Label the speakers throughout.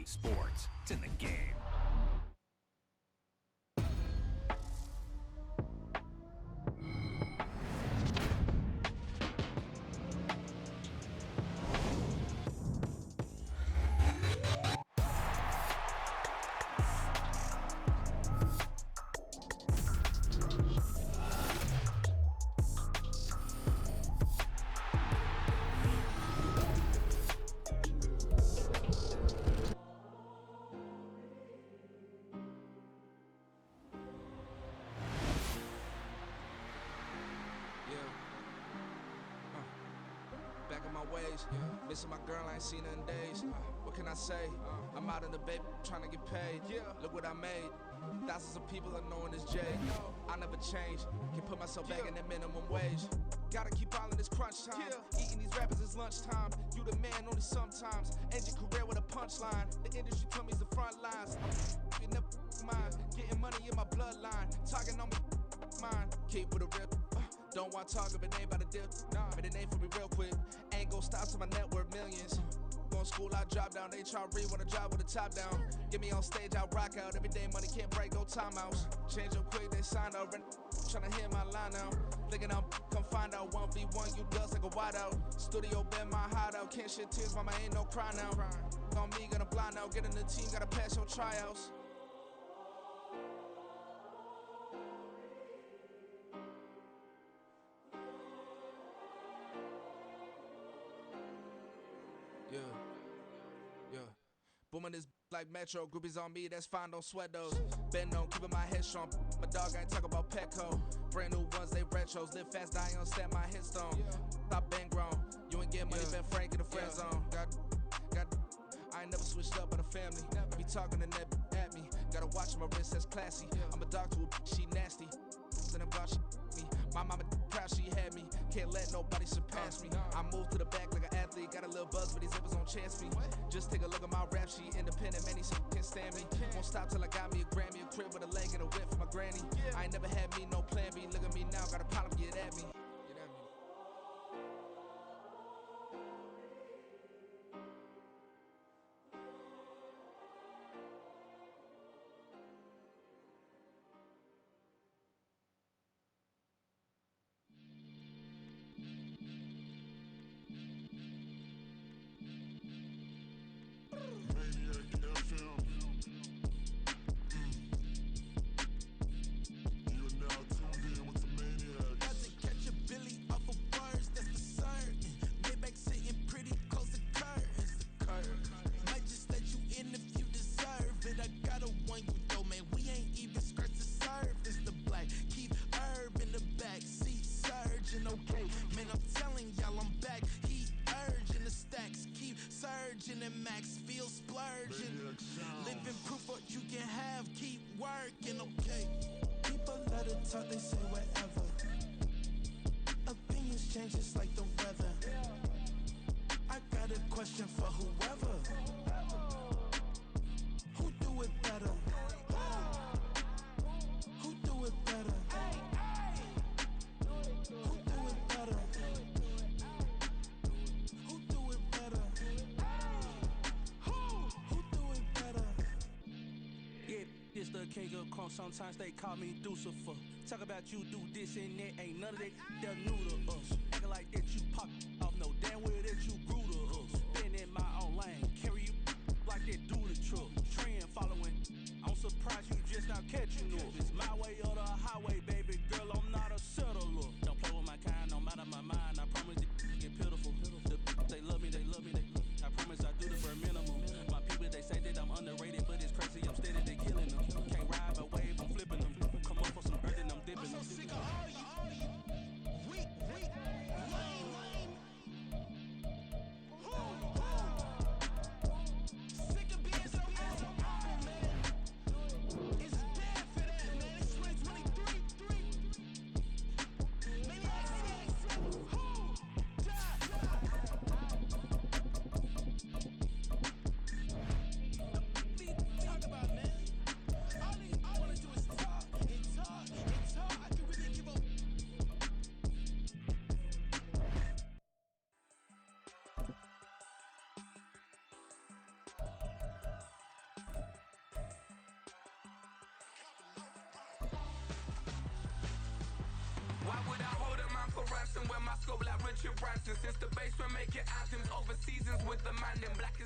Speaker 1: talking sports. It's in the game.
Speaker 2: Missing my girl, I ain't seen her in days. What can I say? I'm out in the baby, trying to get paid. Look what I made. Thousands of people are knowing this J. I never change. Can put myself back in that minimum wage. Gotta keep all in this crunch time. Eating these rappers is lunchtime. You the man only sometimes. End your career with a punchline. The industry told me it's the front lines. I'm never mine. Getting money in my bloodline. Talking on me, mine. Keep with a rip. Don't want to talk if it ain't about the dip. But it ain't for me real quick. Ain't gon' stop till my net worth millions. Going to school, I drop down. They try to read when I drop with the top down. Get me on stage, I rock out. Every day money can't break, go timeouts. Change up quick, they sign up. Tryna hear my line now. Thinking I'm come find out 1v1, you dust like a wideout. Studio been my hideout. Can't shed tears, mama ain't no cry now. On me, gonna blind out. Get in the team, gotta pass your tryouts. Yeah. Booming this like Metro, groupies on me, that's fine, don't sweat those. Been on, keeping my head strong. My dog ain't talk about Petco. Brand new ones, they retros. Live fast, die on set my headstone. Stop been grown. You ain't get money, been Frank in the friend zone. Got. I ain't never switched up on the family. Be talking to that at me. Gotta watch my wrist, that's classy. I'm a dog to a she nasty. And I'm glad she me. My mama proud she had me. Can't let nobody surpass me. I moved to the back like an athlete. Got a little buzz, but these zippers don't chance me. Just take a look at my rap sheet. Independent, man, these can't stand me. Won't stop till I got me a Grammy, a crib with a leg and a whip for my granny. I ain't never had me no plan B. Look at me now, got a problem, get at me.
Speaker 3: Maniac FM. You are now tuned in with the Maniacs.
Speaker 4: Got to catch a Billy off of words, that's for certain. Maybach sitting pretty close to curtains. Might just let you in if you deserve it. I got a one you though, man. We ain't even scratched the surface. The black keep herb in the back seat surging. Okay, man, I'm telling y'all I'm back. Heat urging the stacks keep surging and max feel splurging. Living proof what you can have, keep working. Okay, people let it talk, they say whatever. Opinions change just like the weather. I got a question for whoever. Who do it better? Who do it better? Who do it better? Who do it better? Who do it better?
Speaker 5: Yeah, it's the king of crunk. Sometimes they call me Lucifer. Talk about you do this and that. Ain't none of that they're new to us. Acting like that you pop off. No damn well that you grew to us. Been in my own lane. Carry you like that do the truck. Trend following. I'm surprised you just not catching up. It's my way or the highway, baby girl. I'm not a settler. Don't play with my kind, no matter my mind. I promise it get pitiful. They love me, they love me, they love me. I promise I do the bare minimum. My people, they say that I'm underrated, but it's crazy, I'm steady, they killing them. Can't ride a wave, I'm flipping them. Come up for some earth and I'm dipping them.
Speaker 4: I'm so sick of all you weak, lame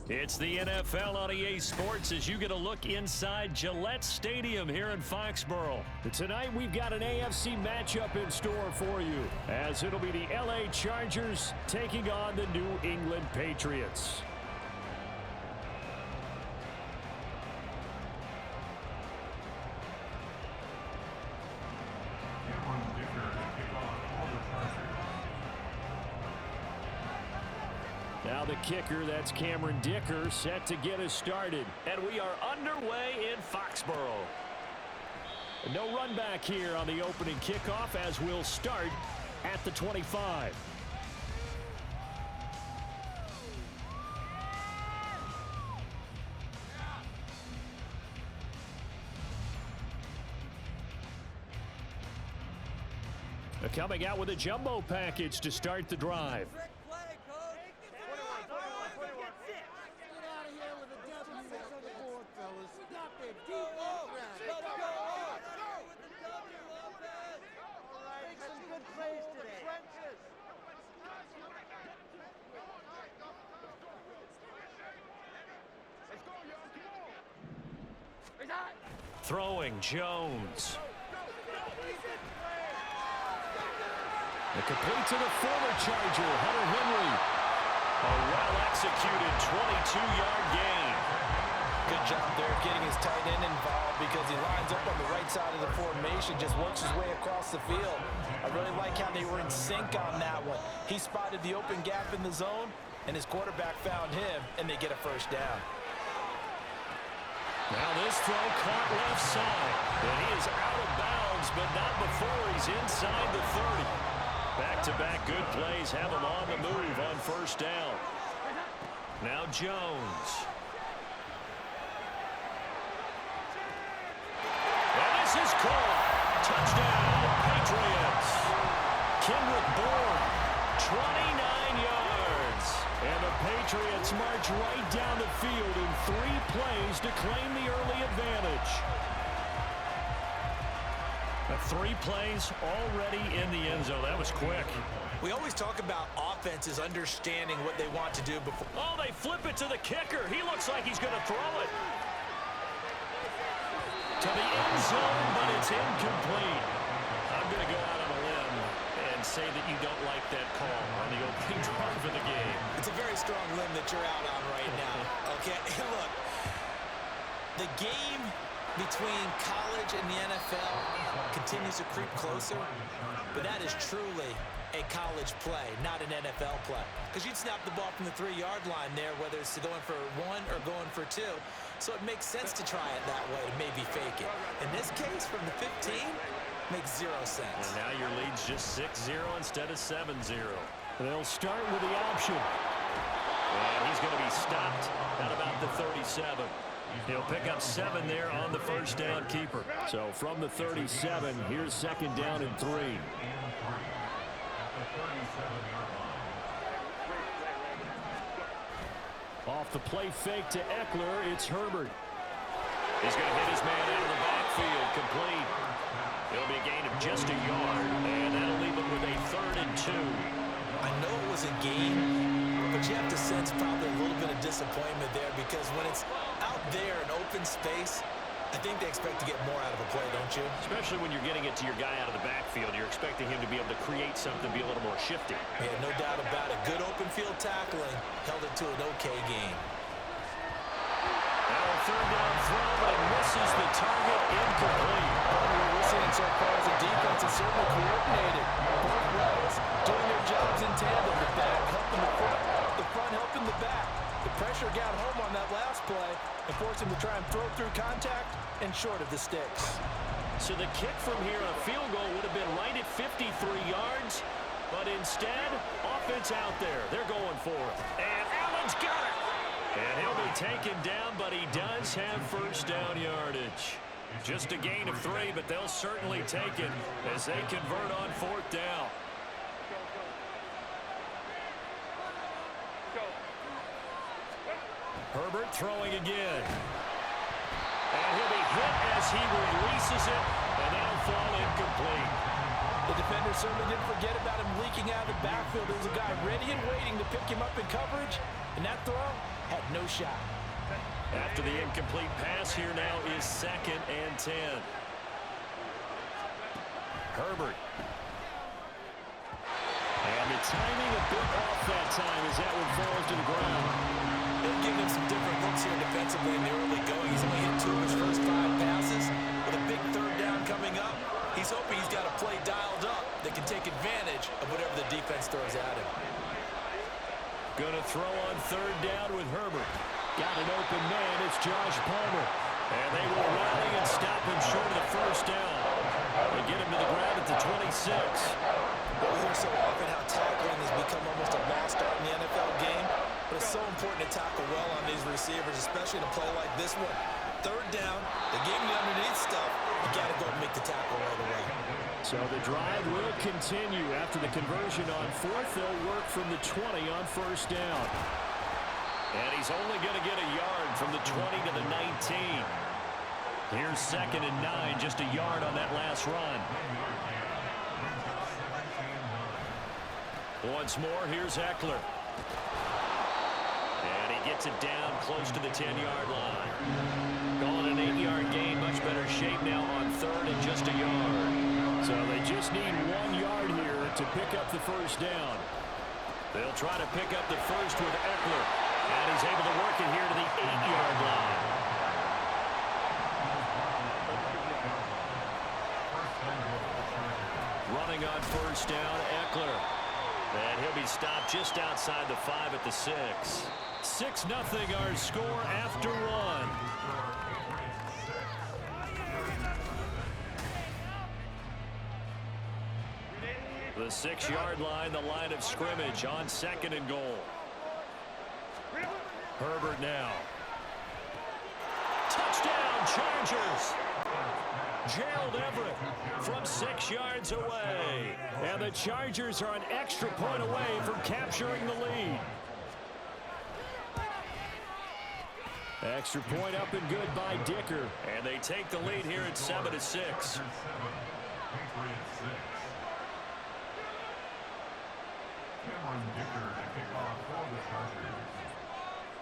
Speaker 6: It's the NFL on EA Sports as you get a look inside Gillette Stadium here in Foxborough. Tonight we've got an AFC matchup in store for you, as it'll be the LA Chargers taking on the New England Patriots. Now the kicker, that's Cameron Dicker, set to get us started. And we are underway in Foxborough. No run back here on the opening kickoff as we'll start at the 25. Coming out with a jumbo package to start the drive. Throwing Jones. The complete to the former Charger, Hunter Henry. A well-executed 22-yard gain.
Speaker 7: Good job there getting his tight end involved because he lines up on the right side of the formation, just works his way across the field. I really like how they were in sync on that one. He spotted the open gap in the zone, and his quarterback found him, and they get a first down.
Speaker 6: Now this throw caught left side. And he is out of bounds, but not before he's inside the 30. Back-to-back good plays have him on the move on first down. Now Jones. And this is caught. Touchdown, Patriots. Kendrick Bourne, 29 yards. And the Patriots march right down the field in 3 plays to claim the early advantage. 3 plays already in the end zone. That was quick.
Speaker 7: We always talk about offenses understanding what they want to do before.
Speaker 6: Oh, they flip it to the kicker. He looks like he's going to throw it to the end zone, but it's incomplete. I'm going to go out on a limb and say that you don't like that call on the opening drive of the game.
Speaker 7: It's a very strong limb that you're out on right now. Okay, look, the game between college and the NFL continues to creep closer, but that is truly a college play, not an NFL play. Because you'd snap the ball from the 3-yard line there, whether it's going for 1 or going for 2. So it makes sense to try it that way to maybe fake it. In this case, from the 15, makes 0 sense.
Speaker 6: And now your lead's just 6-0 instead of 7-0. They'll start with the option. And he's going to be stopped at about the 37. He'll pick up 7 there on the first down keeper. So from the 37, here's second down and 3. Off the play fake to Eckler, it's Herbert. He's going to hit his man out of the backfield, complete. It'll be a gain of just a yard, and that'll leave him with a 3rd and 2.
Speaker 7: I know it was a game, but you have to sense probably a little bit of disappointment there because when it's out there in open space, I think they expect to get more out of a play, don't you?
Speaker 6: Especially when you're getting it to your guy out of the backfield. You're expecting him to be able to create something, be a little more shifty.
Speaker 7: Yeah, no doubt about it. Good open field tackling held it to an okay game.
Speaker 6: Now a 3rd down throw, but it misses the target, incomplete.
Speaker 7: What we're seeing so far as the defense is certainly coordinated. Both ways doing their jobs in tandem. The back helping the front helping the back. The pressure got home on that last play and forced him to try and throw through contact and short of the sticks.
Speaker 6: So the kick from here, a field goal, would have been right at 53 yards, but instead, offense out there. They're going for it. And Allen's got it. And he'll be taken down, but he does have first down yardage. Just a gain of 3, but they'll certainly take it as they convert on 4th down. Herbert throwing again. And he'll be hit as he releases it, and that'll fall incomplete.
Speaker 7: The defender certainly didn't forget about him leaking out of the backfield. There was a guy ready and waiting to pick him up in coverage, and that throw had no shot.
Speaker 6: After the incomplete pass, here now is 2nd and 10. Herbert. And the timing a bit off that time as that one falls to the ground.
Speaker 7: They've given him some different looks here defensively in the early going. He's only hit 2 of his first 5 passes. With a big 3rd down coming up, he's hoping he's got a play dialed up that can take advantage of whatever the defense throws at him.
Speaker 6: Going to throw on 3rd down with Herbert. Got an open man. It's Josh Palmer. And they will rally and stop him short of the 1st down. They get him to the ground at the 26.
Speaker 7: We hear so often how tackling has become almost a lost art in the NFL game. But it's so important to tackle well on these receivers, especially in a play like this one. 3rd down, they gave him the underneath stuff. You got to go and make the tackle right away.
Speaker 6: So the drive will continue. After the conversion on 4th, they'll work from the 20 on 1st down. And he's only going to get a yard from the 20 to the 19. Here's 2nd and 9, just a yard on that last run. Once more, here's Eckler. And he gets it down close to the 10-yard line. Calling an 8-yard gain, much better shape now on 3rd and just a yard. So they just need 1 yard here to pick up the 1st down. They'll try to pick up the 1st with Eckler. And he's able to work it here to the 8-yard line. Running on 1st down, Eckler. And he'll be stopped just outside the 5 at the 6. 6-0 our score after 1. The 6-yard line, the line of scrimmage on 2nd and goal. Herbert now. Touchdown, Chargers. Gerald Everett from 6 yards away. And the Chargers are an extra point away from capturing the lead. Extra point up and good by Dicker. And they take the lead here at 7-6.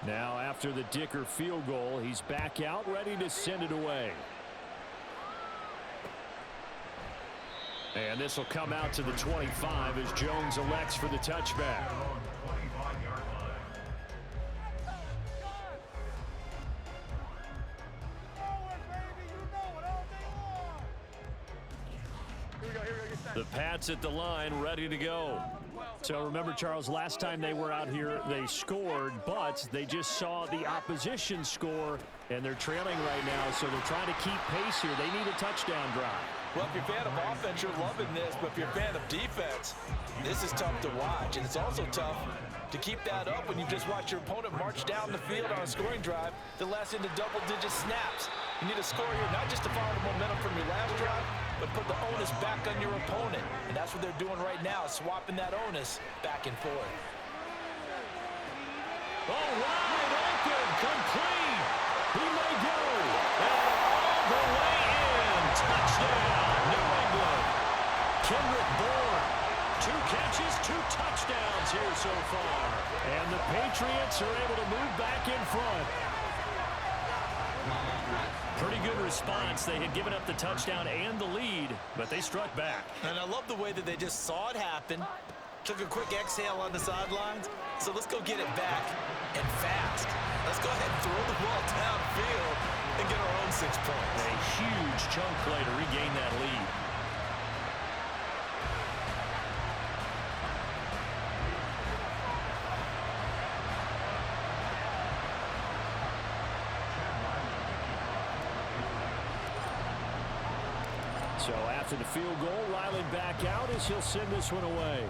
Speaker 6: Now after the Dicker field goal, he's back out ready to send it away. And this will come out to the 25 as Jones elects for the touchback. The Pats at the line, ready to go. So remember, Charles, last time they were out here, they scored, but they just saw the opposition score, and they're trailing right now, so they're trying to keep pace here. They need a touchdown drive.
Speaker 7: Well, if you're a fan of offense, you're loving this, but if you're a fan of defense, this is tough to watch, and it's also tough to keep that up when you just watch your opponent march down the field on a scoring drive that lasts into double-digit snaps. You need a score here, not just to follow the momentum from your last drive, but put the onus back on your opponent. And that's what they're doing right now, swapping that onus back and forth.
Speaker 6: Oh, wide open, complete. He may go. And all the way in. Touchdown, New England. Kendrick Bourne. 2 catches, 2 touchdowns here so far. And the Patriots are able to move back in front. Pretty good response. They had given up the touchdown and the lead, but they struck back.
Speaker 7: And I love the way that they just saw it happen, took a quick exhale on the sidelines. So let's go get it back and fast. Let's go ahead and throw the ball downfield and get our own 6 points.
Speaker 6: A huge chunk play to regain that lead. So after the field goal, Riley back out as he'll send this one away.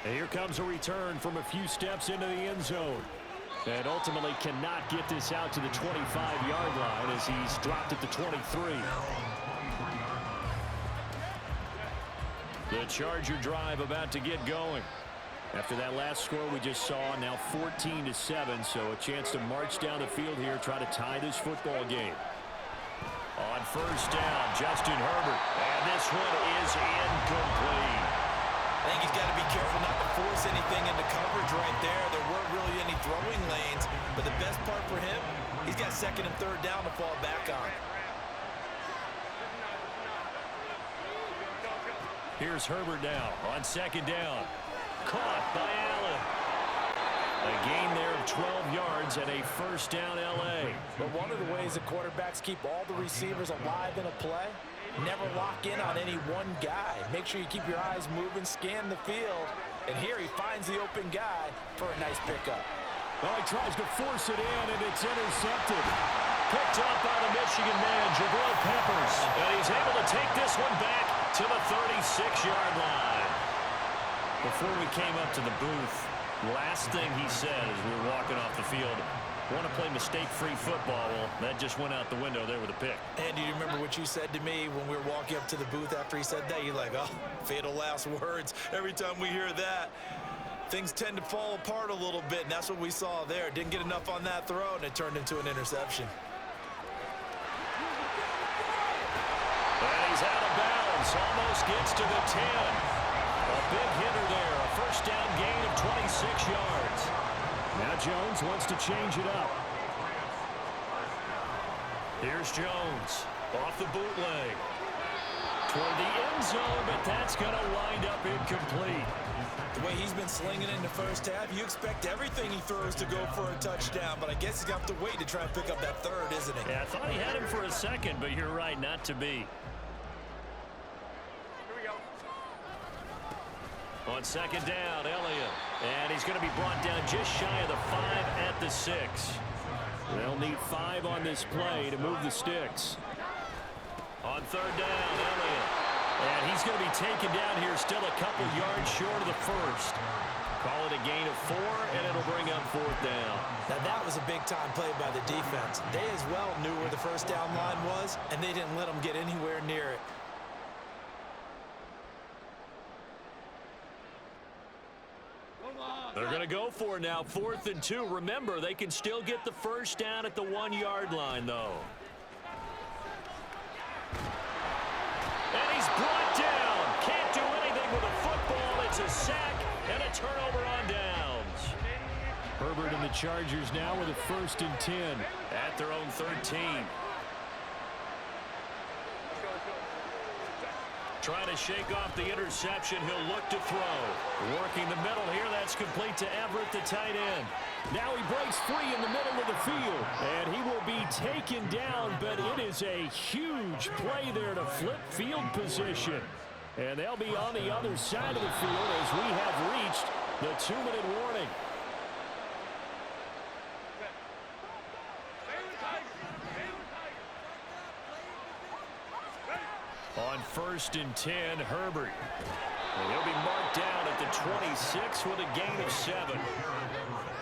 Speaker 6: And here comes a return from a few steps into the end zone. And ultimately cannot get this out to the 25-yard line as he's dropped at the 23. The Charger drive about to get going. After that last score we just saw, now 14-7, so a chance to march down the field here, try to tie this football game. On first down, Justin Herbert. And this one is incomplete.
Speaker 7: I think he's got to be careful not to force anything into coverage right there. There weren't really any throwing lanes, but the best part for him, he's got second and third down to fall back on.
Speaker 6: Here's Herbert now on second down. Caught by Allen. A gain there of 12 yards and a first down L.A.
Speaker 7: But one of the ways the quarterbacks keep all the receivers alive in a play, never lock in on any one guy. Make sure you keep your eyes moving, scan the field. And here he finds the open guy for a nice pickup.
Speaker 6: Well, he tries to force it in, and it's intercepted. Picked up by the Michigan man, Jabril Peppers. And he's able to take this one back to the 36-yard line. Before we came up to the booth, last thing he said as we were walking off the field, want to play mistake-free football. Well, that just went out the window there with a pick.
Speaker 7: And do you remember what you said to me when we were walking up to the booth after he said that? You're like, oh, fatal last words. Every time we hear that, things tend to fall apart a little bit, and that's what we saw there. Didn't get enough on that throw, and it turned into an interception.
Speaker 6: And he's out of bounds. Almost gets to the 10. A big hitter there. A first down gain of 26 yards. Now Jones wants to change it up. Here's Jones off the bootleg. Toward the end zone, but that's going to wind up incomplete.
Speaker 7: The way he's been slinging in the first half, you expect everything he throws to go for a touchdown, but I guess he's got to wait to try and pick up that third, isn't he?
Speaker 6: Yeah, I thought he had him for a second, but you're right, not to be. On second down, Elliott. And he's going to be brought down just shy of the 5 at the 6. They'll need 5 on this play to move the sticks. On third down, Elliott. And he's going to be taken down here still a couple yards short of the first. Call it a gain of 4, and it'll bring up fourth down.
Speaker 7: Now that was a big-time play by the defense. They as well knew where the first down line was, and they didn't let them get anywhere near it.
Speaker 6: They're going to go for it now, 4th and 2. Remember, they can still get the first down at the 1-yard line, though. And he's brought down. Can't do anything with a football. It's a sack and a turnover on downs. Herbert and the Chargers now with a 1st and 10 at their own 13. Trying to shake off the interception. He'll look to throw. Working the middle here. That's complete to Everett, the tight end. Now he breaks free in the middle of the field. And he will be taken down, but it is a huge play there to flip field position. And they'll be on the other side of the field as we have reached the 2-minute warning. On 1st and 10, Herbert. And he'll be marked down at the 26 with a gain of 7.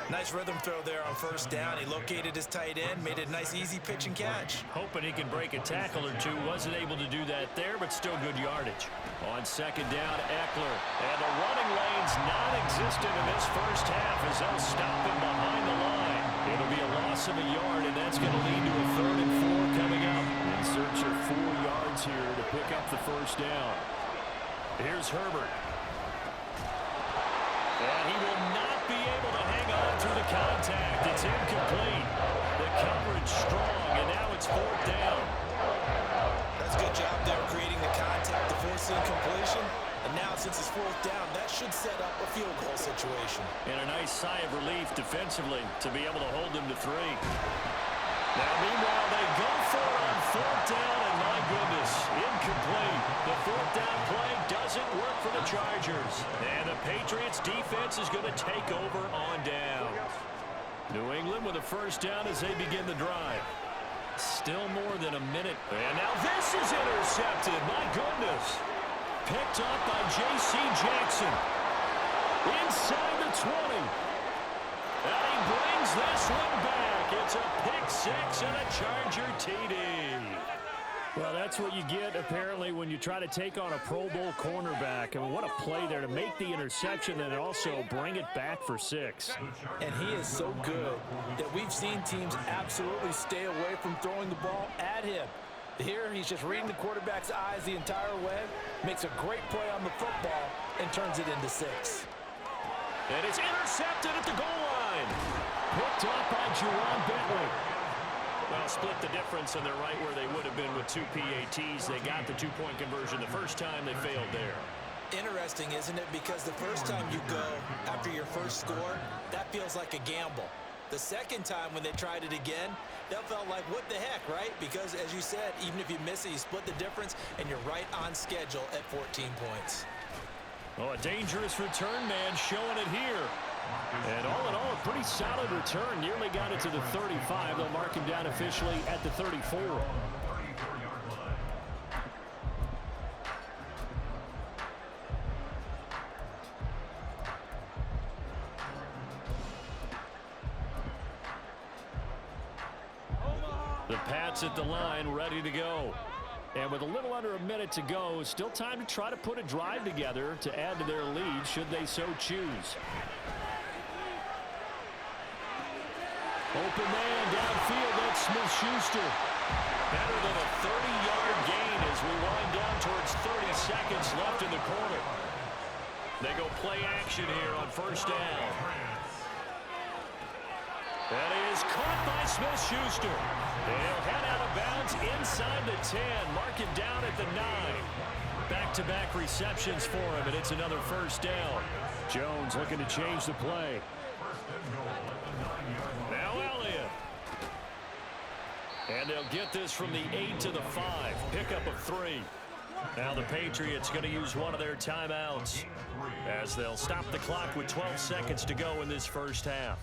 Speaker 7: Nice rhythm throw there on first down. He located his tight end, made it a nice easy pitch and catch.
Speaker 6: Hoping he can break a tackle or two. Wasn't able to do that there, but still good yardage. On second down, Eckler. And the running lane's non-existent in this first half as they'll stop him behind the line. It'll be a loss of a yard, and that's going to lead to a 3rd and 4 coming up. In search of 4 yards here to pick up the first down. Here's Herbert. And he will not be able to hang on through the contact. It's incomplete. The coverage strong, and now it's 4th down.
Speaker 7: That's a good job there creating the contact to force the incompletion. And now since it's 4th down, that should set up a field goal situation.
Speaker 6: And a nice sigh of relief defensively to be able to hold them to 3. Now, meanwhile, they go for it on 4th down, and my goodness, incomplete. The 4th down play doesn't work for the Chargers. And the Patriots defense is going to take over on downs. New England with a first down as they begin the drive. Still more than a minute. And now this is intercepted. My goodness. Picked up by J.C. Jackson. Inside the 20. And he brings this one back. It's a pick 6 and a Charger TD. Well, that's what you get, apparently, when you try to take on a Pro Bowl cornerback. I mean, what a play there to make the interception and also bring it back for 6.
Speaker 7: And he is so good that we've seen teams absolutely stay away from throwing the ball at him. Here, he's just reading the quarterback's eyes the entire way, makes a great play on the football, and turns it into 6.
Speaker 6: And it's intercepted at the goal line. Picked up by Juwan Bentley. Well, split the difference, and they're right where they would have been with 2 PATs. They got the 2-point conversion the first time. They failed there.
Speaker 7: Interesting, isn't it? Because the first time you go after your first score, that feels like a gamble. The second time when they tried it again, that felt like, what the heck, right? Because, as you said, even if you miss it, you split the difference, and you're right on schedule at 14 points.
Speaker 6: Oh, a dangerous return man showing it here. And all in all, a pretty solid return. Nearly got it to the 35. They'll mark him down officially at the 34. The Pats at the line, ready to go. And with a little under a minute to go, still time to try to put a drive together to add to their lead should they so choose. Open man downfield, that's Smith-Schuster. Better than a 30-yard gain as we wind down towards 30 seconds left in the quarter. They go play action here on first down. That is caught by Smith-Schuster. They'll head out of bounds inside the 10. Mark him down at the 9. Back-to-back receptions for him, and it's another first down. Jones looking to change the play. Now Elliott. And they'll get this from the 8 to the 5. Pickup of 3. Now the Patriots going to use one of their timeouts as they'll stop the clock with 12 seconds to go in this first half.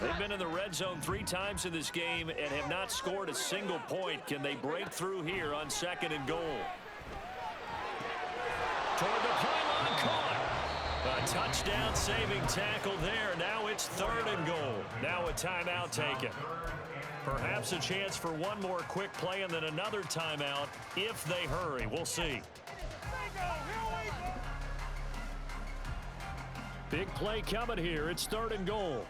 Speaker 6: They've been in the red zone 3 times in this game and have not scored a single point. Can they break through here on 2nd and goal? Toward the pylon, caught. A touchdown saving tackle there. Now it's 3rd and goal. Now a timeout taken. Perhaps a chance for one more quick play and then another timeout if they hurry. We'll see. Big play coming here. It's 3rd and goal.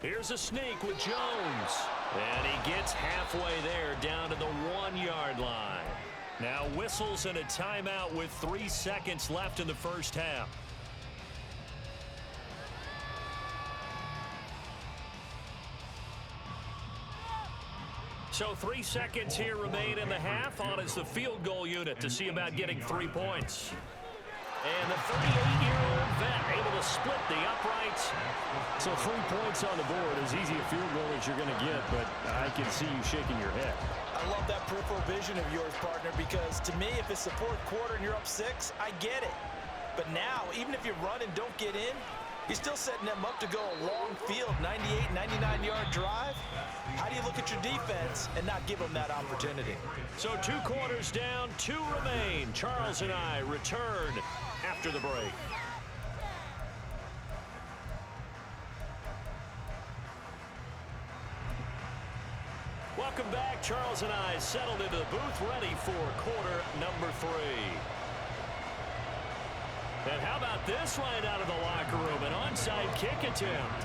Speaker 6: Here's a sneak with Jones. And he gets halfway there down to the 1-yard line. Now whistles and a timeout with 3 seconds left in the first half. So 3 seconds here remain in the half. On is the field goal unit to see about getting 3 points. And the 38-year-old vet able to split the uprights. So 3 points on the board, as easy a field goal as you're going to get, but I can see you shaking your head.
Speaker 7: I love that peripheral vision of yours, partner, because to me, if it's the 4th quarter and you're up 6, I get it. But now, even if you run and don't get in, you're still setting them up to go a long field, 98, 99-yard drive. How do you look at your defense and not give them that opportunity?
Speaker 6: So 2 quarters down, 2 remain. Charles and I return after the break. Welcome back. Charles and I settled into the booth, ready for quarter number 3. And how about this right out of the locker room? An onside kick attempt.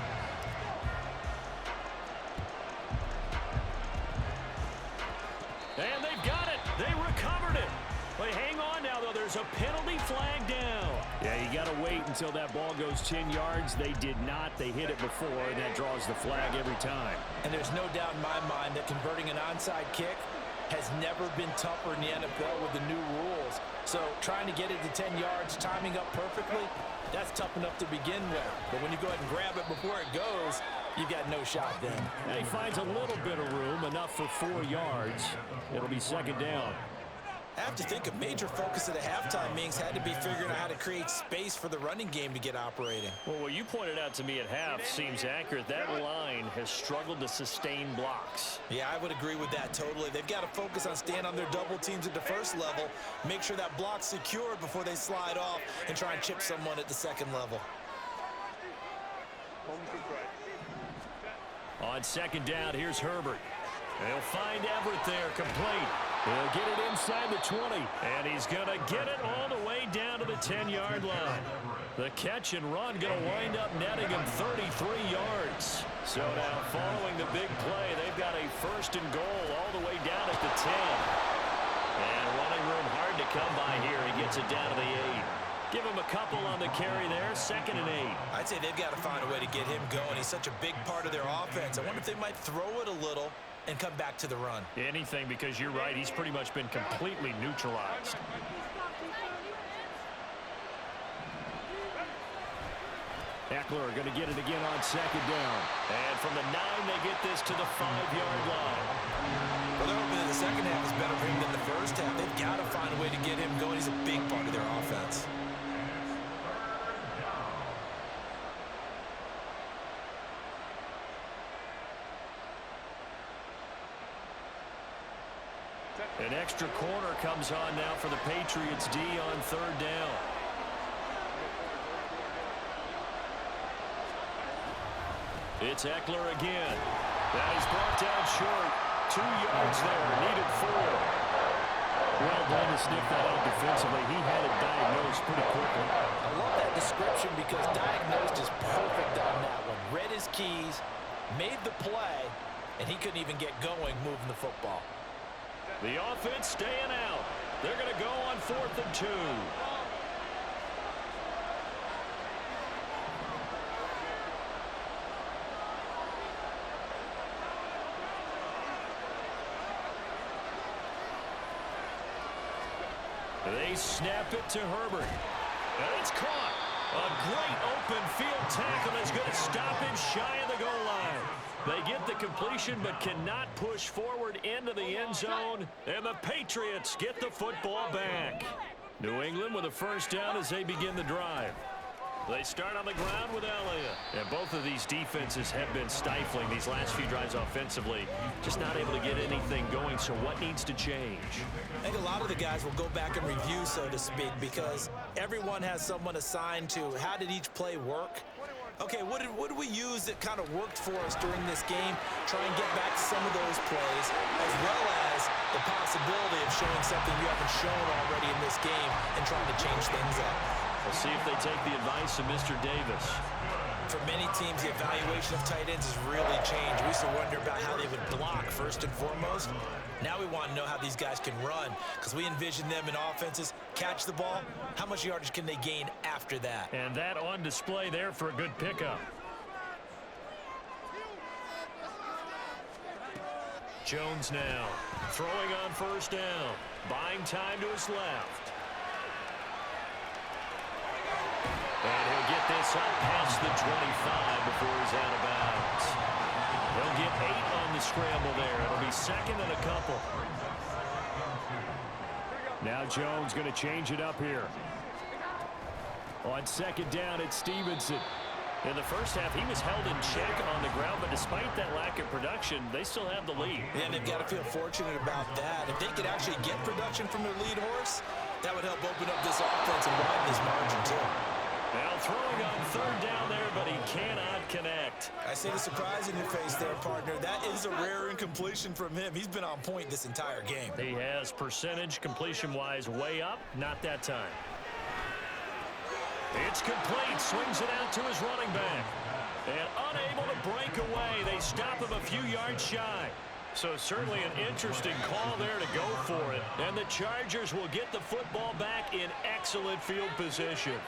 Speaker 6: And they've got it. They recovered it. But hang on now, though. There's a penalty flag down. Yeah, you got to wait until that ball goes 10 yards. They did not. They hit it before, and that draws the flag every time.
Speaker 7: And there's no doubt in my mind that converting an onside kick has never been tougher in the NFL with the new rules. So trying to get it to 10 yards, timing up perfectly, that's tough enough to begin with. But when you go ahead and grab it before it goes, you've got no shot then.
Speaker 6: And he finds a little bit of room, enough for 4 yards. It'll be 2nd down.
Speaker 7: I have to think a major focus at the halftime meetings had to be figuring out how to create space for the running game to get operating.
Speaker 6: Well, what you pointed out to me at half seems accurate. That line has struggled to sustain blocks.
Speaker 7: Yeah, I would agree with that totally. They've got to focus on staying on their double teams at the first level, make sure that block's secured before they slide off and try and chip someone at the 2nd level.
Speaker 6: On 2nd down, here's Herbert. They'll find Everett there, complete. He'll get it inside the 20, and he's going to get it all the way down to the 10-yard line. The catch and run going to wind up netting him 33 yards. So now following the big play, they've got a 1st and goal all the way down at the 10. And running room hard to come by here. He gets it down to the 8. Give him a couple on the carry there, 2nd and 8.
Speaker 7: I'd say they've got to find a way to get him going. He's such a big part of their offense. I wonder if they might throw it a little and come back to the run.
Speaker 6: Anything, because you're right. He's pretty much been completely neutralized. Eckler going to get it again on 2nd down. And from the 9, they get this to the 5-yard line.
Speaker 7: Well, they're hoping that the second half is better for him than the first half. They've got to find a way to get him going. He's a big part of their offense.
Speaker 6: An extra corner comes on now for the Patriots D on 3rd down. It's Eckler again. That is brought down short. 2 yards there. Needed 4. Well done to sniff that out defensively. He had it diagnosed pretty quickly.
Speaker 7: I love that description because diagnosed is perfect on that one. Read his keys, made the play, and he couldn't even get going moving the football.
Speaker 6: The offense staying out. They're going to go on 4th and 2. They snap it to Herbert. And it's caught. A great open field tackle that's going to stop him shy of the goal line. They get the completion but cannot push forward into the end zone. And the Patriots get the football back. New England with a 1st down as they begin the drive. They start on the ground with Elliott. And both of these defenses have been stifling these last few drives offensively. Just not able to get anything going, so what needs to change?
Speaker 7: I think a lot of the guys will go back and review, so to speak, because everyone has someone assigned to how did each play work. Okay, what did we use that kind of worked for us during this game? Try and get back some of those plays, as well as the possibility of showing something you haven't shown already in this game and trying to change things up.
Speaker 6: We'll see if they take the advice of Mr. Davis.
Speaker 7: For many teams, the evaluation of tight ends has really changed. We used to wonder about how they would block first and foremost. Now we want to know how these guys can run, because we envision them in offenses catch the ball. How much yardage can they gain after that?
Speaker 6: And that on display there for a good pickup. Jones now throwing on 1st down. Buying time to his left. And he'll get this up past the 25 before he's out of bounds. They'll get 8 on the scramble there. It'll be 2nd and a couple. Now Jones going to change it up here. On 2nd down, it's Stevenson. In the first half, he was held in check on the ground, but despite that lack of production, they still have the lead.
Speaker 7: And they've got to feel fortunate about that. If they could actually get production from their lead horse, that would help open up this offense and widen this margin too.
Speaker 6: Now throwing on 3rd down there, but he cannot connect.
Speaker 7: I see the surprise in your face there, partner. That is a rare incompletion from him. He's been on point this entire game.
Speaker 6: He has percentage completion-wise way up, not that time. It's complete, swings it out to his running back. And unable to break away, they stop him a few yards shy. So certainly an interesting call there to go for it. And the Chargers will get the football back in excellent field position.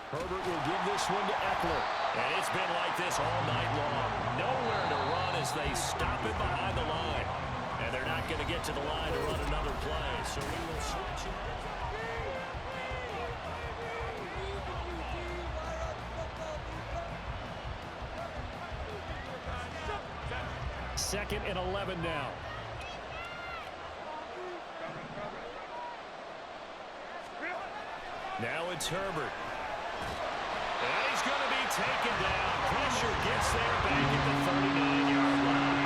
Speaker 6: Herbert will give this one to Eckler. And it's been like this all night long. Nowhere to run as they stop it behind the line. And they're not going to get to the line to run another play. So we will switch it. 2nd and 11 now. Now it's Herbert. And he's going to be taken down. Pressure gets there back at the 39-yard line.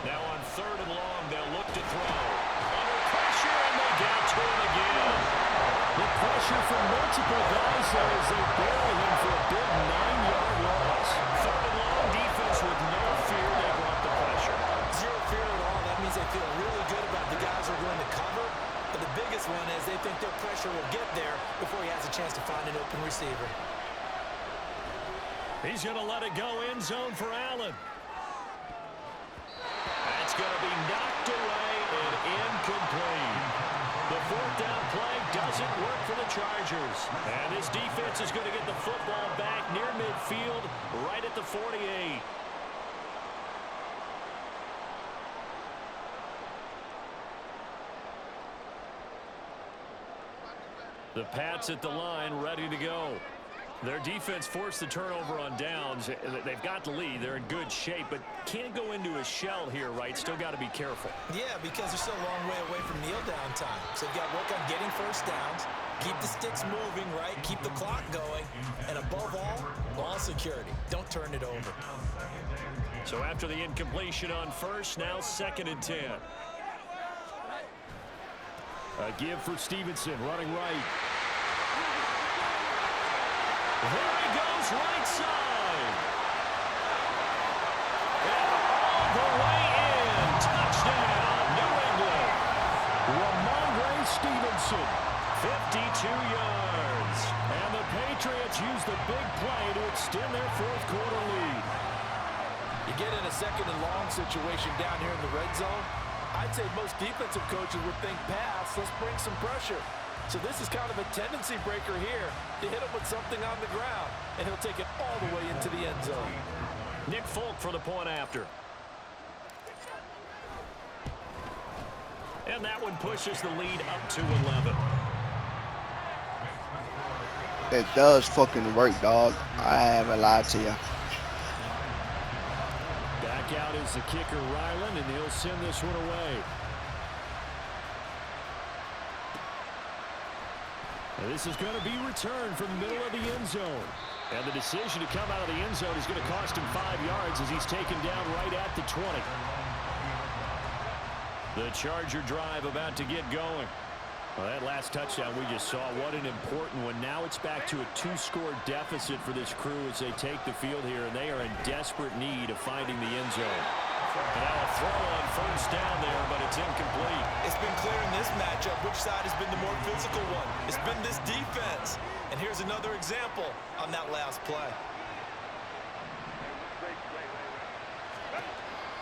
Speaker 6: Now on 3rd and long, they'll look to throw. Under pressure, and they get to him again. The pressure from multiple guys there as they bury him for a big 9-yard loss. 3rd and long, defense with no
Speaker 7: pressure will get there before he has a chance to find an open receiver.
Speaker 6: He's going to let it go end zone for Allen. That's going to be knocked away and incomplete. The fourth down play doesn't work for the Chargers. And this defense is going to get the football back near midfield, right at the 48. The Pats at the line, ready to go. Their defense forced the turnover on downs. They've got the lead. They're in good shape, but can't go into a shell here, right? Still got to be careful. Yeah, because they're still a long way away from kneel down time. So they've got to work on getting first downs, keep the sticks moving, right? Keep the clock going, and above all, ball security. Don't turn it over. So after the incompletion on first, now 2nd and 10. A give for Stevenson, running right. There he goes, right side. And all the way in. Touchdown, New England. Ramondre Stevenson, 52 yards. And the Patriots use the big play to extend their fourth quarter lead.
Speaker 8: You get in a 2nd and long situation down here in the red zone. I'd say most defensive coaches would think pass, let's bring some pressure. So this is kind of a tendency breaker here to hit him with something on the ground, and he'll take it all the way into the end zone.
Speaker 6: Nick Folk for the point after. And that one pushes the lead up to 11.
Speaker 9: It does fucking work, dog. I haven't lied to you.
Speaker 6: Back out is the kicker, Ryland, and he'll send this one away. And this is going to be returned from the middle of the end zone. And the decision to come out of the end zone is going to cost him 5 yards as he's taken down right at the 20. The Charger drive about to get going. Well, that last touchdown we just saw, what an important one. Now it's back to a 2-score deficit for this crew as they take the field here, and they are in desperate need of finding the end zone. And now a throw on first down there, but it's incomplete.
Speaker 7: It's been clear in this matchup which side has been the more physical one. It's been this defense. And here's another example on that last play.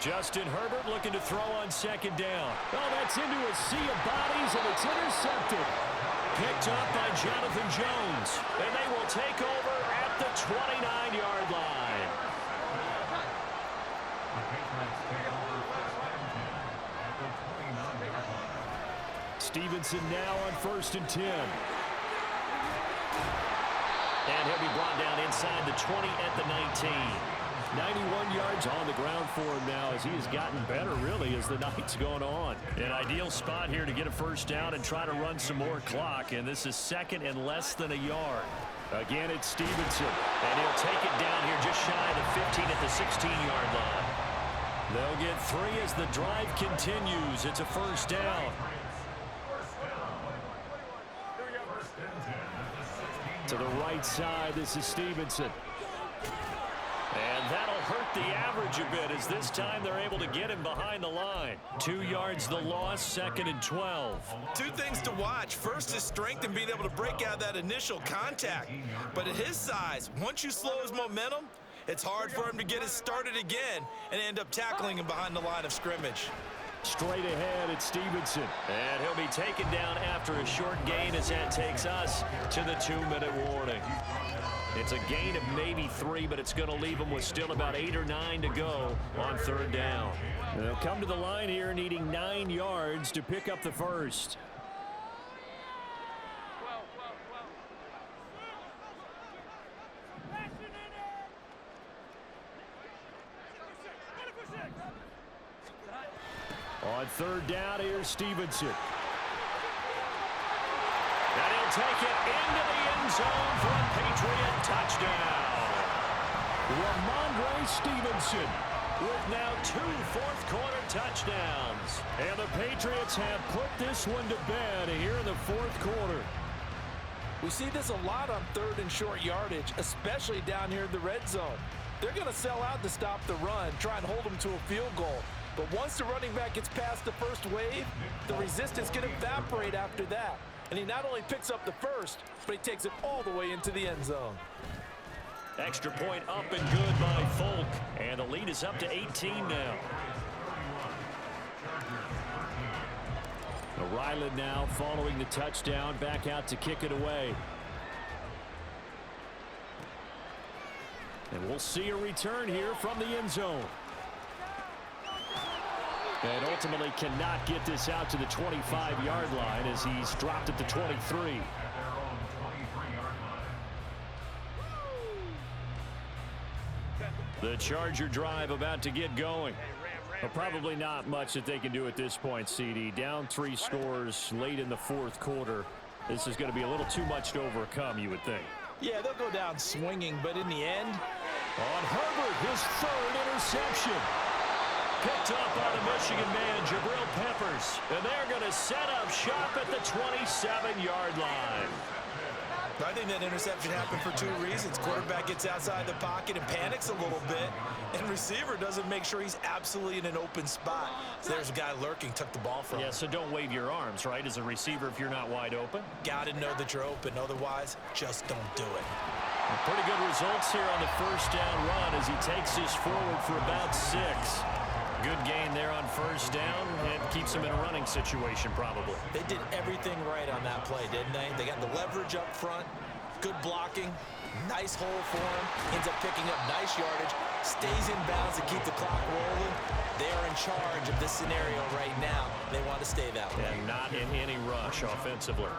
Speaker 6: Justin Herbert looking to throw on 2nd down. Oh, that's into a sea of bodies, and it's intercepted. Picked up by Jonathan Jones. And they will take over at the 29-yard line. Stevenson now on 1st and 10. And he'll be brought down inside the 20 at the 19. 91 yards on the ground for him now as he has gotten better, really, as the night's going on. An ideal spot here to get a first down and try to run some more clock, and this is 2nd and less than a yard. Again, it's Stevenson, and he'll take it down here just shy of the 15 at the 16-yard line. They'll get 3 as the drive continues. It's a first down. To the right side, this is Stevenson. And that'll hurt the average a bit as this time they're able to get him behind the line. 2 yards the loss, 2nd and 12.
Speaker 7: Two things to watch. First is strength and being able to break out of that initial contact. But at his size, once you slow his momentum, it's hard for him to get it started again and end up tackling him behind the line of scrimmage.
Speaker 6: Straight ahead, it's Stevenson. And he'll be taken down after a short gain as that takes us to the 2-minute warning. It's a gain of maybe 3, but it's going to leave them with still about 8 or 9 to go on 3rd down. They'll come to the line here needing 9 yards to pick up the first. On 3rd down, here's Stevenson. And he'll take it into the end zone for a Patriot touchdown. Ramondre Stevenson with now 2 fourth-quarter touchdowns. And the Patriots have put this one to bed here in the 4th quarter.
Speaker 8: We see this a lot on 3rd and short yardage, especially down here in the red zone. They're going to sell out to stop the run, try and hold them to a field goal. But once the running back gets past the first wave, the resistance can evaporate after that. And he not only picks up the first, but he takes it all the way into the end zone.
Speaker 6: Extra point up and good by Folk. And the lead is up to 18 now. Ryland now following the touchdown, back out to kick it away. And we'll see a return here from the end zone. And ultimately cannot get this out to the 25-yard line as he's dropped at the 23. The Charger drive about to get going. But probably not much that they can do at this point, CD. Down 3 scores late in the fourth quarter. This is going to be a little too much to overcome, you would think.
Speaker 8: Yeah, they'll go down swinging, but in the end,
Speaker 6: on Herbert, his 3rd interception. Picked up by the Michigan man, Jabril Peppers. And they're going to set up shop at the 27-yard line.
Speaker 7: I think that interception happened for 2 reasons. Quarterback gets outside the pocket and panics a little bit, and receiver doesn't make sure he's absolutely in an open spot. So there's a guy lurking, took the ball from him.
Speaker 6: Yeah, so don't wave your arms, right, as a receiver if you're not wide open.
Speaker 7: Got to know that you're open. Otherwise, just don't do it.
Speaker 6: Well, pretty good results here on the first down run as he takes this forward for about 6. Good gain there on first down and keeps him in a running situation probably.
Speaker 7: They did everything right on that play, didn't they? They got the leverage up front, good blocking, nice hole for him, ends up picking up nice yardage, stays in bounds to keep the clock rolling. They are in charge of this scenario right now. They want to stay that way.
Speaker 6: And not in any rush offensively.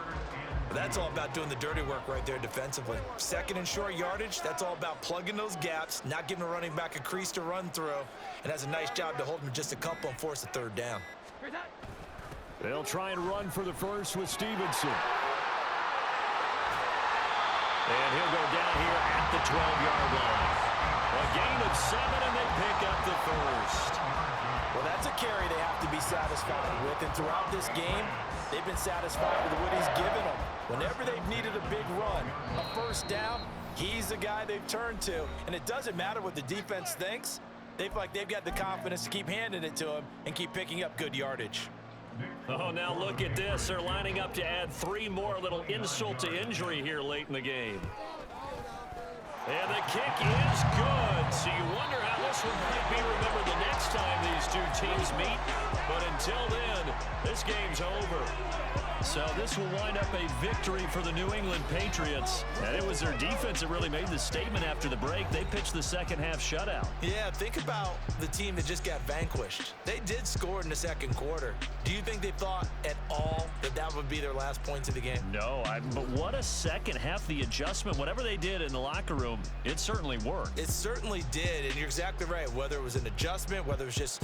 Speaker 7: That's all about doing the dirty work right there defensively. Second and short yardage, that's all about plugging those gaps, not giving a running back a crease to run through, and has a nice job to hold him just a couple and force a 3rd down.
Speaker 6: They'll try and run for the first with Stevenson. And he'll go down here at the 12-yard line. A gain of 7, and they pick up the first.
Speaker 8: well, that's a carry they have to be satisfied with. And throughout this game, they've been satisfied with what he's given them. Whenever they've needed a big run, a first down, he's the guy they've turned to. And it doesn't matter what the defense thinks. They feel like they've got the confidence to keep handing it to him and keep picking up good yardage.
Speaker 6: Oh, now look at this. They're lining up to add 3 more, little insult to injury here late in the game. And the kick is good. So you wonder how this one might be remembered the next time these two teams meet. But until then, this game's over. So this will wind up a victory for the New England Patriots. And it was their defense that really made the statement after the break. They pitched the second half shutout.
Speaker 7: Yeah, think about the team that just got vanquished. They did score in the second quarter. Do you think they thought at all that that would be their last points of the game?
Speaker 6: No, but what a second half. The adjustment, whatever they did in the locker room, it certainly worked.
Speaker 7: It certainly did, and you're exactly right. Whether it was an adjustment, whether it was just